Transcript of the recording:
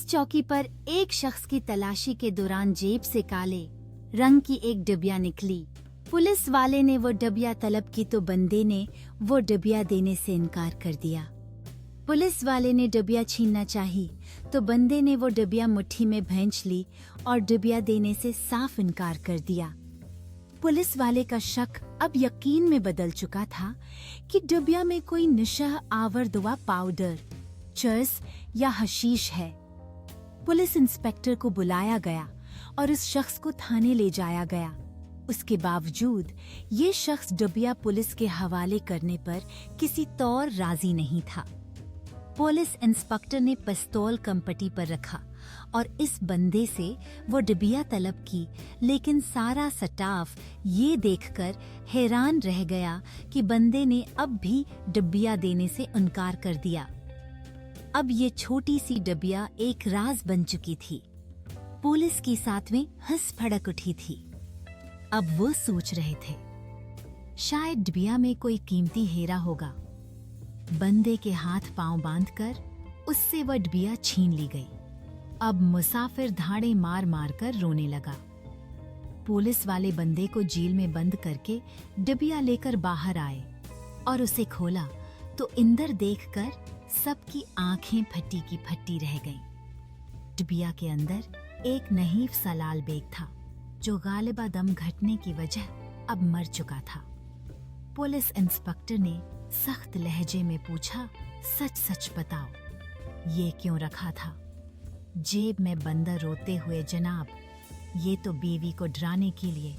चौकी पर एक शख्स की तलाशी के दौरान जेब से काले रंग की एक डिबिया निकली। पुलिस वाले ने वो डिबिया तलब की तो बंदे ने वो डिबिया देने से इनकार कर दिया। पुलिस वाले ने डिबिया छीनना चाही तो बंदे ने वो डिबिया मुट्ठी में भैंच ली और डिबिया देने से साफ इनकार कर दिया। पुलिस वाले का शक अब यकीन में बदल चुका था कि डिबिया में कोई नशा आवर दवा पाउडर, चर्स या हशीश है। पुलिस इंस्पेक्टर को बुलाया गया और उस शख्स को थाने ले जाया गया। उसके बावजूद ये शख्स डिबिया पुलिस के हवाले करने पर किसी तौर राजी नहीं था। पुलिस इंस्पेक्टर ने पिस्तौल कंपटी पर रखा और इस बंदे से वो डिबिया तलब की, लेकिन सारा स्टाफ ये देखकर हैरान रह गया कि बंदे ने अब भी डिबिया देने से इनकार कर दिया। अब ये छोटी सी डिबिया एक राज बन चुकी थी। पुलिस की साथ में हंस फड़क उठी थी। अब वो सोच रहे थे शायद डिबिया में कोई कीमती हीरा होगा। बंदे के हाथ पांव बांधकर उससे वह डिबिया छीन ली गई। अब मुसाफिर धाड़े मार मार कर रोने लगा। पुलिस वाले बंदे को जेल में बंद करके डिबिया लेकर बाहर आए और उसे खोला तो अंदर देखकर सबकी आंखें फटी की फटी रह गईं। डिबिया के अंदर एक नहीफ सा लाल बेग था जो गालिबा दम घटने की वजह अब मर चुका था। पुलिस इंस्पेक्टर ने सख्त लहजे में पूछा, सच सच बताओ, ये क्यों रखा था? जेब में बंदर रोते हुए, जनाब, ये तो बीवी को डराने के लिए